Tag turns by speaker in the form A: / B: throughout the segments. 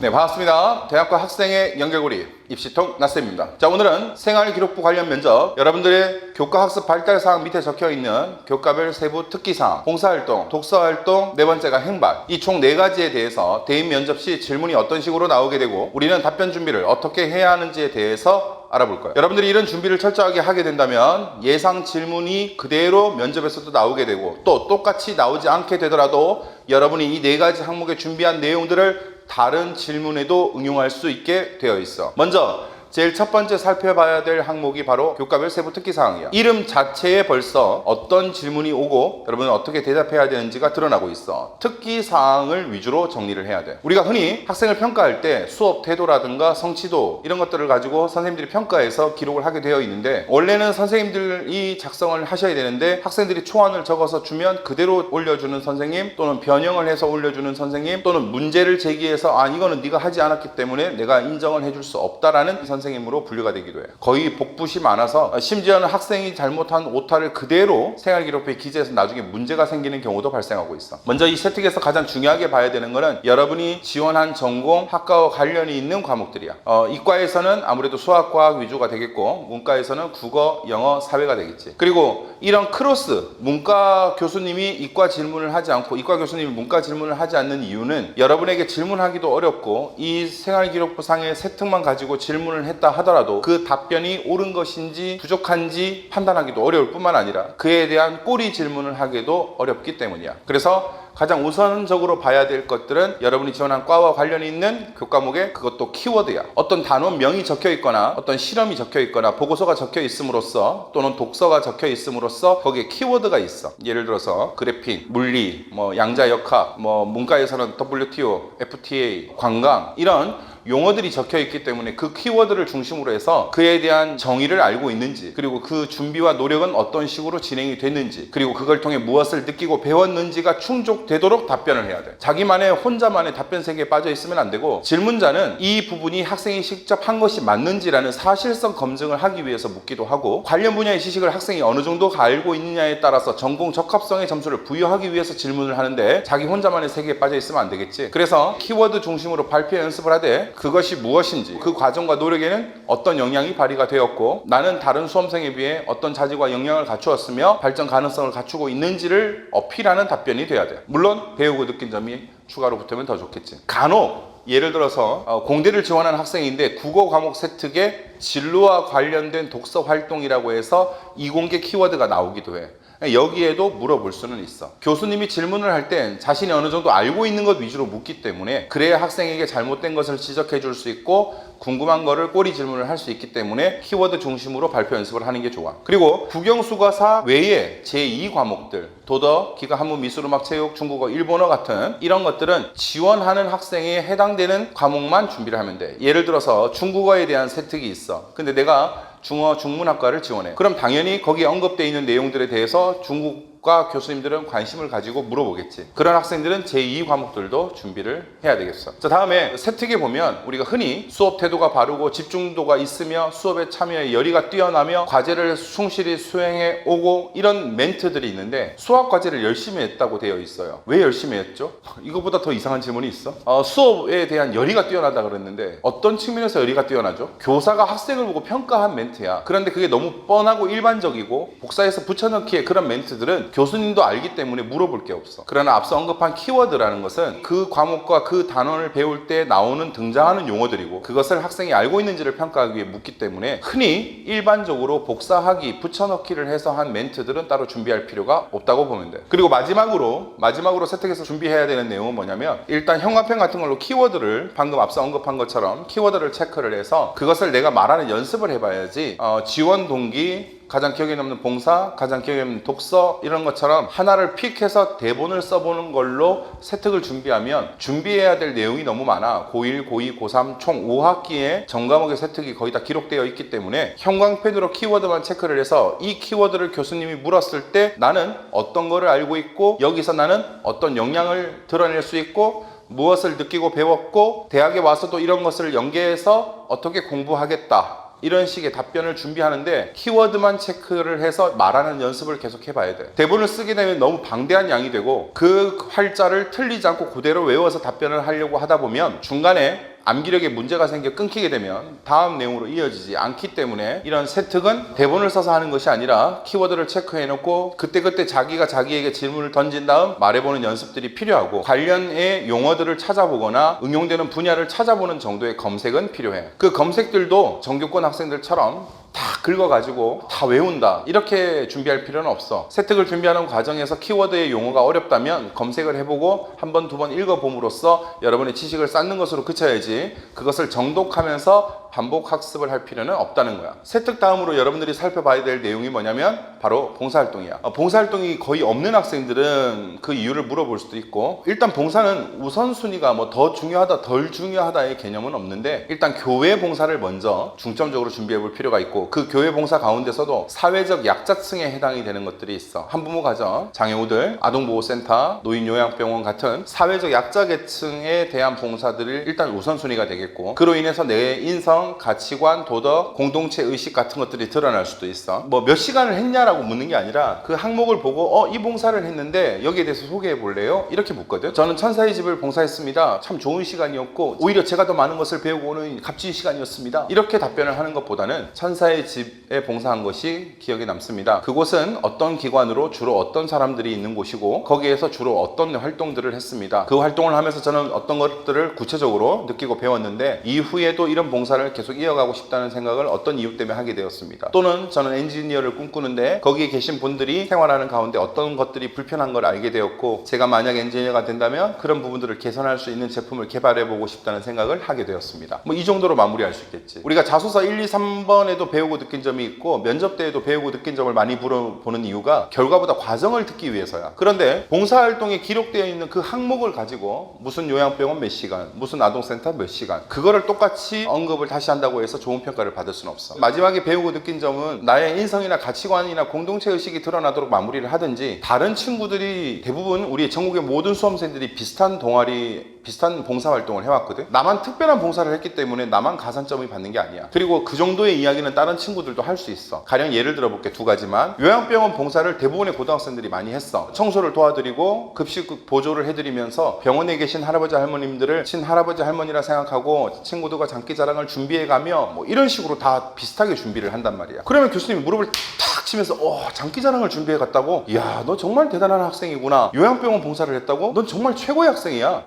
A: 네, 반갑습니다. 대학과 학생의 연결고리 입시통 나쌤입니다. 자, 오늘은 생활기록부 관련 면접, 여러분들의 교과학습 발달사항 밑에 적혀있는 교과별 세부 특기사항, 봉사활동, 독서활동, 네 번째가 행발, 이 총 4가지에 대해서 대인 면접 시 질문이 어떤 식으로 나오게 되고 우리는 답변 준비를 어떻게 해야 하는지에 대해서 알아볼 거예요. 여러분들이 이런 준비를 철저하게 하게 된다면 예상 질문이 그대로 면접에서도 나오게 되고 또 똑같이 나오지 않게 되더라도 여러분이 이 4가지 항목에 준비한 내용들을 다른 질문에도 응용할 수 있게 되어 있어. 먼저 제일 첫 번째 살펴봐야 될 항목이 바로 교과별 세부 특기사항이야. 이름 자체에 벌써 어떤 질문이 오고 여러분은 어떻게 대답해야 되는지가 드러나고 있어. 특기사항을 위주로 정리를 해야 돼. 우리가 흔히 학생을 평가할 때 수업 태도라든가 성취도 이런 것들을 가지고 선생님들이 평가해서 기록을 하게 되어 있는데, 원래는 선생님들이 작성을 하셔야 되는데 학생들이 초안을 적어서 주면 그대로 올려주는 선생님, 또는 변형을 해서 올려주는 선생님, 또는 문제를 제기해서 이거는 네가 하지 않았기 때문에 내가 인정을 해줄 수 없다라는 선생님으로 분류가 되기도 해요. 거의 복붙이 많아서 심지어는 학생이 잘못한 오타를 그대로 생활기록부에 기재해서 나중에 문제가 생기는 경우도 발생하고 있어. 먼저 이 세특에서 가장 중요하게 봐야 되는 거는 여러분이 지원한 전공, 학과와 관련이 있는 과목들이야. 이과에서는 아무래도 수학과학 위주가 되겠고 문과에서는 국어, 영어, 사회가 되겠지. 그리고 이런 크로스, 문과 교수님이 이과 질문을 하지 않고 이과 교수님이 문과 질문을 하지 않는 이유는 여러분에게 질문하기도 어렵고 이 생활기록부 상의 세특만 가지고 질문을 했다 하더라도 그 답변이 옳은 것인지 부족한지 판단하기도 어려울 뿐만 아니라 그에 대한 꼬리 질문을 하기도 어렵기 때문이야. 그래서 가장 우선적으로 봐야 될 것들은 여러분이 지원한 과와 관련이 있는 교과목에 그것도 키워드야. 어떤 단원명이 적혀 있거나 어떤 실험이 적혀 있거나 보고서가 적혀 있음으로써 또는 독서가 적혀 있음으로써 거기에 키워드가 있어. 예를 들어서 그래픽, 물리, 양자역학, 문과에서는 WTO, FTA, 관광 이런 용어들이 적혀 있기 때문에 그 키워드를 중심으로 해서 그에 대한 정의를 알고 있는지, 그리고 그 준비와 노력은 어떤 식으로 진행이 됐는지, 그리고 그걸 통해 무엇을 느끼고 배웠는지가 충족되도록 답변을 해야 돼. 자기만의 혼자만의 답변 세계에 빠져 있으면 안 되고, 질문자는 이 부분이 학생이 직접 한 것이 맞는지라는 사실성 검증을 하기 위해서 묻기도 하고, 관련 분야의 지식을 학생이 어느 정도 알고 있느냐에 따라서 전공 적합성의 점수를 부여하기 위해서 질문을 하는데 자기 혼자만의 세계에 빠져 있으면 안 되겠지. 그래서 키워드 중심으로 발표 연습을 하되 그것이 무엇인지, 그 과정과 노력에는 어떤 영향이 발휘가 되었고 나는 다른 수험생에 비해 어떤 자질과 역량을 갖추었으며 발전 가능성을 갖추고 있는지를 어필하는 답변이 돼야 돼. 물론 배우고 느낀 점이 추가로 붙으면 더 좋겠지. 간혹 예를 들어서 공대를 지원한 학생인데 국어 과목 세특에 진로와 관련된 독서 활동이라고 해서 이공계 키워드가 나오기도 해. 여기에도 물어볼 수는 있어. 교수님이 질문을 할 땐 자신이 어느 정도 알고 있는 것 위주로 묻기 때문에 그래야 학생에게 잘못된 것을 지적해 줄 수 있고 궁금한 거를 꼬리 질문을 할 수 있기 때문에 키워드 중심으로 발표 연습을 하는 게 좋아. 그리고 국영수과사 외에 제2 과목들, 도덕, 기가, 한문, 미술, 음악, 체육, 중국어, 일본어 같은 이런 것들은 지원하는 학생에 해당되는 과목만 준비를 하면 돼. 예를 들어서 중국어에 대한 세특이 있어. 근데 내가 중어 중문학과를 지원해. 그럼 당연히 거기에 언급되어 있는 내용들에 대해서 중국과 교수님들은 관심을 가지고 물어보겠지. 그런 학생들은 제2 과목들도 준비를 해야 되겠어. 자, 다음에 세특에 보면 우리가 흔히 수업 태도가 바르고 집중도가 있으며 수업에 참여에 열의가 뛰어나며 과제를 충실히 수행해 오고 이런 멘트들이 있는데 수학 과제를 열심히 했다고 되어 있어요. 왜 열심히 했죠? 이거보다 더 이상한 질문이 있어? 수업에 대한 열의가 뛰어나다 그랬는데 어떤 측면에서 열의가 뛰어나죠? 교사가 학생을 보고 평가한 멘트야. 그런데 그게 너무 뻔하고 일반적이고 복사해서 붙여넣기에 그런 멘트들은 교수님도 알기 때문에 물어볼 게 없어. 그러나 앞서 언급한 키워드라는 것은 그 과목과 그 단원을 배울 때 나오는 등장하는 용어들이고 그것을 학생이 알고 있는지를 평가하기 위해 묻기 때문에 흔히 일반적으로 복사하기, 붙여넣기를 해서 한 멘트들은 따로 준비할 필요가 없다고 보면 돼. 그리고 마지막으로 세특에서 준비해야 되는 내용은 뭐냐면 일단 형광펜 같은 걸로 키워드를 방금 앞서 언급한 것처럼 키워드를 체크를 해서 그것을 내가 말하는 연습을 해봐야지 지원 동기, 가장 기억에 남는 봉사, 가장 기억에 남는 독서 이런 것처럼 하나를 픽해서 대본을 써보는 걸로 세특을 준비하면 준비해야 될 내용이 너무 많아. 고1, 고2, 고3 총 5학기에 전과목의 세특이 거의 다 기록되어 있기 때문에 형광펜으로 키워드만 체크를 해서 이 키워드를 교수님이 물었을 때 나는 어떤 거를 알고 있고 여기서 나는 어떤 역량을 드러낼 수 있고 무엇을 느끼고 배웠고 대학에 와서도 이런 것을 연계해서 어떻게 공부하겠다, 이런 식의 답변을 준비하는데 키워드만 체크를 해서 말하는 연습을 계속 해봐야 돼. 대본을 쓰게 되면 너무 방대한 양이 되고 그 활자를 틀리지 않고 그대로 외워서 답변을 하려고 하다 보면 중간에 암기력에 문제가 생겨 끊기게 되면 다음 내용으로 이어지지 않기 때문에 이런 세특은 대본을 써서 하는 것이 아니라 키워드를 체크해 놓고 그때그때 자기가 자기에게 질문을 던진 다음 말해보는 연습들이 필요하고 관련의 용어들을 찾아보거나 응용되는 분야를 찾아보는 정도의 검색은 필요해. 그 검색들도 정규권 학생들처럼 다 긁어가지고 다 외운다 이렇게 준비할 필요는 없어. 세특을 준비하는 과정에서 키워드의 용어가 어렵다면 검색을 해보고 한 번, 두 번 읽어봄으로써 여러분의 지식을 쌓는 것으로 그쳐야지 그것을 정독하면서 반복 학습을 할 필요는 없다는 거야. 세특 다음으로 여러분들이 살펴봐야 될 내용이 뭐냐면 바로 봉사활동이야. 봉사활동이 거의 없는 학생들은 그 이유를 물어볼 수도 있고, 일단 봉사는 우선순위가 뭐 더 중요하다 덜 중요하다의 개념은 없는데 일단 교회 봉사를 먼저 중점적으로 준비해 볼 필요가 있고, 그 교회 봉사 가운데서도 사회적 약자층에 해당이 되는 것들이 있어. 한부모 가정, 장애우들, 아동보호센터, 노인요양병원 같은 사회적 약자계층에 대한 봉사들을 일단 우선순위가 되겠고, 그로 인해서 내 인성, 가치관, 도덕, 공동체 의식 같은 것들이 드러날 수도 있어. 뭐 몇 시간을 했냐라고 묻는 게 아니라 그 항목을 보고 이 봉사를 했는데 여기에 대해서 소개해 볼래요? 이렇게 묻거든. 저는 천사의 집을 봉사했습니다. 참 좋은 시간이었고 오히려 제가 더 많은 것을 배우고 오는 값진 시간이었습니다. 이렇게 답변을 하는 것보다는 천사의 집에 봉사한 것이 기억에 남습니다. 그곳은 어떤 기관으로 주로 어떤 사람들이 있는 곳이고 거기에서 주로 어떤 활동들을 했습니다. 그 활동을 하면서 저는 어떤 것들을 구체적으로 느끼고 배웠는데 이후에도 이런 봉사를 계속 이어가고 싶다는 생각을 어떤 이유 때문에 하게 되었습니다. 또는 저는 엔지니어를 꿈꾸는데 거기에 계신 분들이 생활하는 가운데 어떤 것들이 불편한 걸 알게 되었고, 제가 만약 엔지니어가 된다면 그런 부분들을 개선할 수 있는 제품을 개발해 보고 싶다는 생각을 하게 되었습니다. 뭐 이 정도로 마무리할 수 있겠지. 우리가 자소서 1, 2, 3번에도 배우고 느낀 점이 있고 면접 때에도 배우고 느낀 점을 많이 물어보는 이유가 결과보다 과정을 듣기 위해서야. 그런데 봉사활동에 기록되어 있는 그 항목을 가지고 무슨 요양병원 몇 시간, 무슨 아동센터 몇 시간, 그거를 똑같이 언급을 다시 한다고 해서 좋은 평가를 받을 수는 없어. 마지막에 배우고 느낀 점은 나의 인성이나 가치관이나 공동체 의식이 드러나도록 마무리를 하든지, 다른 친구들이 대부분 우리 전국의 모든 수험생들이 비슷한 동아리, 비슷한 봉사활동을 해왔거든. 나만 특별한 봉사를 했기 때문에 나만 가산점을 받는 게 아니야. 그리고 그 정도의 이야기는 다른 친구들도 할 수 있어. 가령 예를 들어볼게, 두 가지만. 요양병원 봉사를 대부분의 고등학생들이 많이 했어. 청소를 도와드리고 급식 보조를 해드리면서 병원에 계신 할아버지 할머님들을 친할아버지 할머니라 생각하고 친구들과 장기자랑을 준비해가며 뭐 이런 식으로 다 비슷하게 준비를 한단 말이야. 그러면 교수님이 무릎을 탁 치면서 장기자랑을 준비해 갔다고? 이야, 너 정말 대단한 학생이구나. 요양병원 봉사를 했다고? 넌 정말 최고의 학생이야.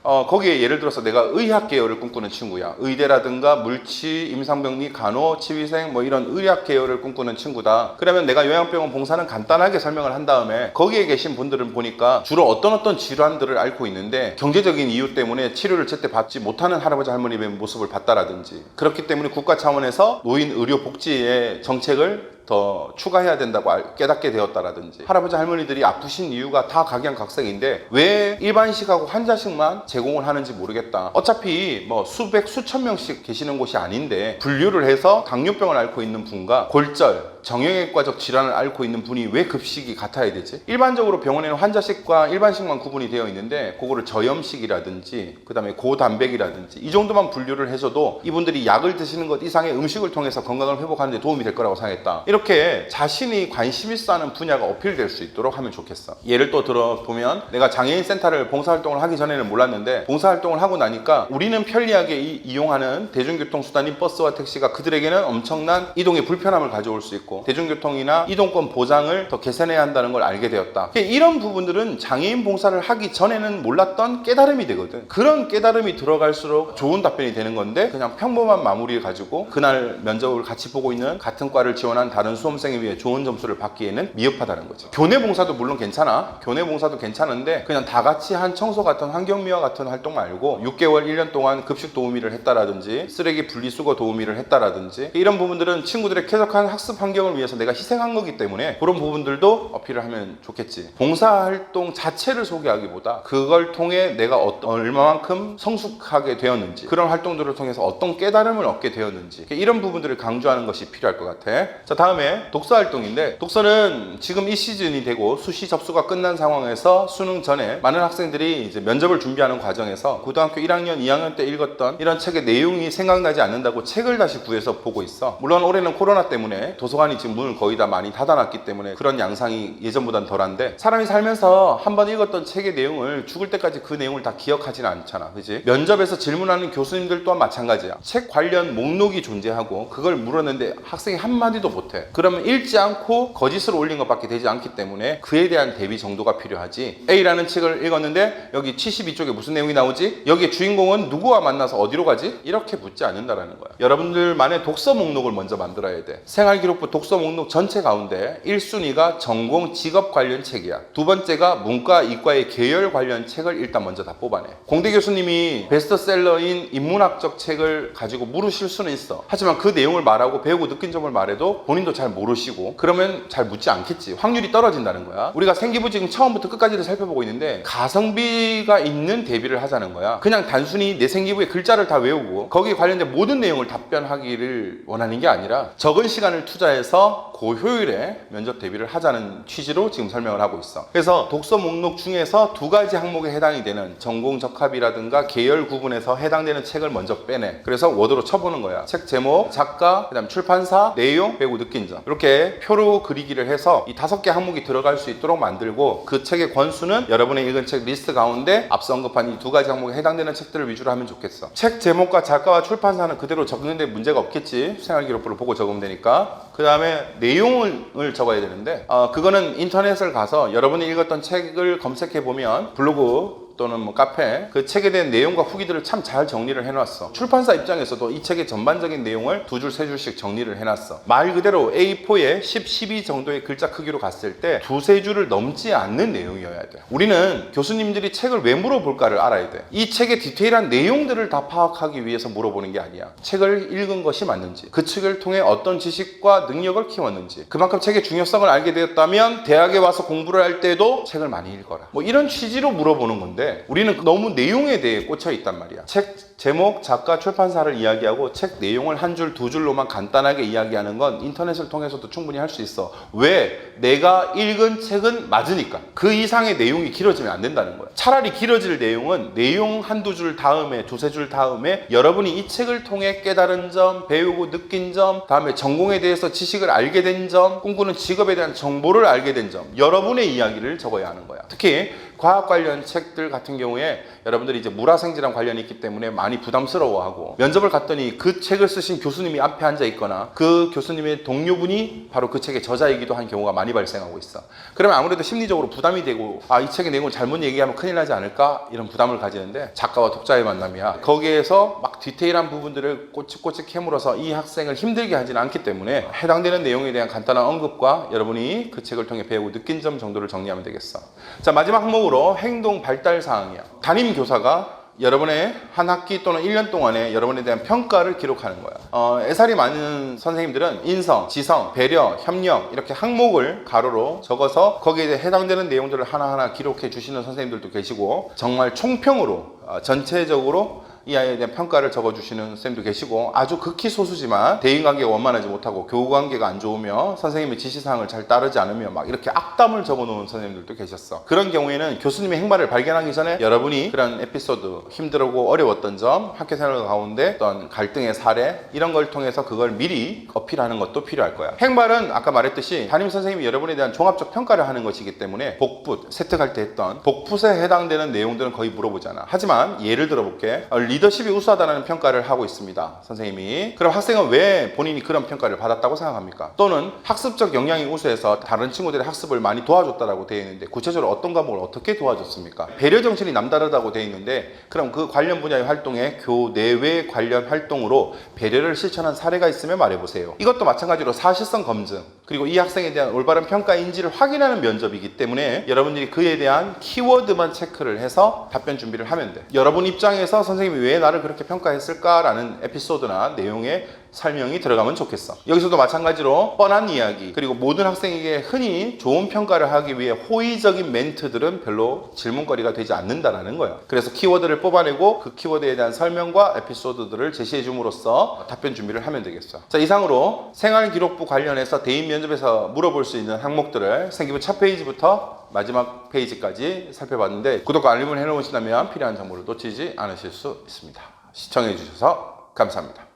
A: 거기에 예를 들어서 내가 의학 계열을 꿈꾸는 친구야. 의대라든가 물치, 임상병리, 간호, 치위생 뭐 이런 의학 계열을 꿈꾸는 친구다. 그러면 내가 요양병원 봉사는 간단하게 설명을 한 다음에 거기에 계신 분들은 보니까 주로 어떤 질환들을 앓고 있는데 경제적인 이유 때문에 치료를 제때 받지 못하는 할아버지 할머니의 모습을 봤다라든지, 그렇기 때문에 국가 차원에서 노인 의료 복지의 정책을 더 추가해야 된다고 깨닫게 되었다라든지, 할아버지 할머니들이 아프신 이유가 다 각양각색인데 왜 일반식하고 환자식만 제공을 하는지 모르겠다. 어차피 뭐 수백 수천 명씩 계시는 곳이 아닌데 분류를 해서 당뇨병을 앓고 있는 분과 골절, 정형외과적 질환을 앓고 있는 분이 왜 급식이 같아야 되지? 일반적으로 병원에는 환자식과 일반식만 구분이 되어 있는데 그거를 저염식이라든지 그 다음에 고단백이라든지 이 정도만 분류를 해줘도 이분들이 약을 드시는 것 이상의 음식을 통해서 건강을 회복하는 데 도움이 될 거라고 생각했다. 이렇게 자신이 관심 있어 하는 분야가 어필될 수 있도록 하면 좋겠어. 예를 또 들어보면, 내가 장애인 센터를 봉사활동을 하기 전에는 몰랐는데 봉사활동을 하고 나니까 우리는 편리하게 이용하는 대중교통수단인 버스와 택시가 그들에게는 엄청난 이동의 불편함을 가져올 수 있고 대중교통이나 이동권 보장을 더 개선해야 한다는 걸 알게 되었다. 이런 부분들은 장애인 봉사를 하기 전에는 몰랐던 깨달음이 되거든. 그런 깨달음이 들어갈수록 좋은 답변이 되는 건데, 그냥 평범한 마무리를 가지고 그날 면접을 같이 보고 있는 같은 과를 지원한 다른 수험생에 비해 좋은 점수를 받기에는 미흡하다는 거죠. 교내 봉사도 물론 괜찮아. 교내 봉사도 괜찮은데 그냥 다 같이 한 청소 같은 환경미화 같은 활동 말고 6개월 1년 동안 급식 도우미를 했다라든지 쓰레기 분리수거 도우미를 했다라든지, 이런 부분들은 친구들의 쾌적한 학습 환경을 위해서 내가 희생한 거기 때문에 그런 부분들도 어필을 하면 좋겠지. 봉사활동 자체를 소개하기보다 그걸 통해 내가 얼마만큼 성숙하게 되었는지, 그런 활동들을 통해서 어떤 깨달음을 얻게 되었는지, 이런 부분들을 강조하는 것이 필요할 것 같아. 자, 다음에 독서활동인데, 독서는 지금 이 시즌이 되고 수시 접수가 끝난 상황에서 수능 전에 많은 학생들이 이제 면접을 준비하는 과정에서 고등학교 1학년, 2학년 때 읽었던 이런 책의 내용이 생각나지 않는다고 책을 다시 구해서 보고 있어. 물론 올해는 코로나 때문에 도서관 공무원이 지금 문을 거의 다 많이 닫아놨기 때문에 그런 양상이 예전보단 덜한데, 사람이 살면서 한번 읽었던 책의 내용을 죽을 때까지 그 내용을 다 기억하지는 않잖아, 그지? 면접에서 질문하는 교수님들 또한 마찬가지야. 책 관련 목록이 존재하고 그걸 물었는데 학생이 한마디도 못해. 그러면 읽지 않고 거짓을 올린 것밖에 되지 않기 때문에 그에 대한 대비 정도가 필요하지. A라는 책을 읽었는데 여기 72쪽에 무슨 내용이 나오지? 여기에 주인공은 누구와 만나서 어디로 가지? 이렇게 묻지 않는다라는 거야. 여러분들만의 독서 목록을 먼저 만들어야 돼. 생활기록부 독서 목록 전체 가운데 1순위가 전공 직업 관련 책이야. 두 번째가 문과 이과의 계열 관련 책을 일단 먼저 다 뽑아내. 공대 교수님이 베스트셀러인 인문학적 책을 가지고 물으실 수는 있어. 하지만 그 내용을 말하고 배우고 느낀 점을 말해도 본인도 잘 모르시고 그러면 잘 묻지 않겠지. 확률이 떨어진다는 거야. 우리가 생기부 지금 처음부터 끝까지를 살펴보고 있는데 가성비가 있는 대비를 하자는 거야. 그냥 단순히 내 생기부의 글자를 다 외우고 거기에 관련된 모든 내용을 답변하기를 원하는 게 아니라 적은 시간을 투자해서 고효율의 면접 대비를 하자는 취지로 지금 설명을 하고 있어. 그래서 독서 목록 중에서 두 가지 항목에 해당이 되는 전공 적합이라든가 계열 구분에서 해당되는 책을 먼저 빼내. 그래서 워드로 쳐보는 거야. 책 제목, 작가, 그다음 출판사, 내용, 배우고 느낀 점, 이렇게 표로 그리기를 해서 이 5개 항목이 들어갈 수 있도록 만들고, 그 책의 권수는 여러분의 읽은 책 리스트 가운데 앞서 언급한 이 두 가지 항목에 해당되는 책들을 위주로 하면 좋겠어. 책 제목과 작가와 출판사는 그대로 적는데 문제가 없겠지. 생활기록부를 보고 적으면 되니까. 그 다음에 내용을 적어야 되는데 그거는 인터넷을 가서 여러분이 읽었던 책을 검색해보면 블로그 또는 뭐 카페, 그 책에 대한 내용과 후기들을 참 잘 정리를 해놨어. 출판사 입장에서도 이 책의 전반적인 내용을 2줄, 3줄씩 정리를 해놨어. 말 그대로 A4에 10, 12 정도의 글자 크기로 갔을 때 2, 3줄을 넘지 않는 내용이어야 돼. 우리는 교수님들이 책을 왜 물어볼까를 알아야 돼. 이 책의 디테일한 내용들을 다 파악하기 위해서 물어보는 게 아니야. 책을 읽은 것이 맞는지, 그 책을 통해 어떤 지식과 능력을 키웠는지, 그만큼 책의 중요성을 알게 되었다면 대학에 와서 공부를 할 때도 책을 많이 읽어라, 뭐 이런 취지로 물어보는 건데, 우리는 너무 내용에 대해 꽂혀 있단 말이야. 책 제목, 작가, 출판사를 이야기하고 책 내용을 한 줄, 2줄로만 간단하게 이야기하는 건 인터넷을 통해서도 충분히 할 수 있어. 왜? 내가 읽은 책은 맞으니까. 그 이상의 내용이 길어지면 안 된다는 거야. 차라리 길어질 내용은 내용 한두 줄 다음에, 2, 3줄 다음에 여러분이 이 책을 통해 깨달은 점, 배우고 느낀 점, 다음에 전공에 대해서 지식을 알게 된 점, 꿈꾸는 직업에 대한 정보를 알게 된 점, 여러분의 이야기를 적어야 하는 거야. 특히 과학 관련 책들 같은 경우에 여러분들이 이제 물화생지랑 관련이 있기 때문에 많이 부담스러워하고, 면접을 갔더니 그 책을 쓰신 교수님이 앞에 앉아 있거나 그 교수님의 동료분이 바로 그 책의 저자이기도 한 경우가 많이 발생하고 있어. 그러면 아무래도 심리적으로 부담이 되고, 이 책의 내용을 잘못 얘기하면 큰일 나지 않을까, 이런 부담을 가지는데, 작가와 독자의 만남이야. 거기에서 막 디테일한 부분들을 꼬치꼬치 캐물어서 이 학생을 힘들게 하지는 않기 때문에 해당되는 내용에 대한 간단한 언급과 여러분이 그 책을 통해 배우고 느낀 점 정도를 정리하면 되겠어. 자, 마지막 항목으로 행동 발달 사항이야. 담임 교사가 여러분의 한 학기 또는 1년 동안에 여러분에 대한 평가를 기록하는 거야. 애살이 많은 선생님들은 인성, 지성, 배려, 협력 이렇게 항목을 가로로 적어서 거기에 해당되는 내용들을 하나하나 기록해 주시는 선생님들도 계시고, 정말 총평으로 전체적으로 이 아이에 대한 평가를 적어주시는 선생님도 계시고, 아주 극히 소수지만 대인관계가 원만하지 못하고 교우관계가 안 좋으며 선생님의 지시사항을 잘 따르지 않으며 막 이렇게 악담을 적어놓은 선생님들도 계셨어. 그런 경우에는 교수님의 행발을 발견하기 전에 여러분이 그런 에피소드, 힘들고 어려웠던 점, 학교생활 가운데 어떤 갈등의 사례, 이런 걸 통해서 그걸 미리 어필하는 것도 필요할 거야. 행발은 아까 말했듯이 담임선생님이 여러분에 대한 종합적 평가를 하는 것이기 때문에 복붙, 세특할 때 했던 복붙에 해당되는 내용들은 거의 물어보잖아. 하지만 예를 들어볼게. 리더십이 우수하다는 평가를 하고 있습니다, 선생님이. 그럼 학생은 왜 본인이 그런 평가를 받았다고 생각합니까? 또는 학습적 역량이 우수해서 다른 친구들의 학습을 많이 도와줬다라고 되어 있는데 구체적으로 어떤 과목을 어떻게 도와줬습니까? 배려 정신이 남다르다고 되어 있는데, 그럼 그 관련 분야의 활동에 교내외 관련 활동으로 배려를 실천한 사례가 있으면 말해보세요. 이것도 마찬가지로 사실성 검증, 그리고 이 학생에 대한 올바른 평가인지를 확인하는 면접이기 때문에 여러분들이 그에 대한 키워드만 체크를 해서 답변 준비를 하면 돼. 여러분 입장에서 선생님이 왜 나를 그렇게 평가했을까라는 에피소드나 내용에 설명이 들어가면 좋겠어. 여기서도 마찬가지로 뻔한 이야기, 그리고 모든 학생에게 흔히 좋은 평가를 하기 위해 호의적인 멘트들은 별로 질문거리가 되지 않는다라는 거예요. 그래서 키워드를 뽑아내고 그 키워드에 대한 설명과 에피소드들을 제시해 줌으로써 답변 준비를 하면 되겠어. 자, 이상으로 생활기록부 관련해서 대인 면접에서 물어볼 수 있는 항목들을 생기부 첫 페이지부터 마지막 페이지까지 살펴봤는데, 구독과 알림을 해놓으신다면 필요한 정보를 놓치지 않으실 수 있습니다. 시청해 주셔서 감사합니다.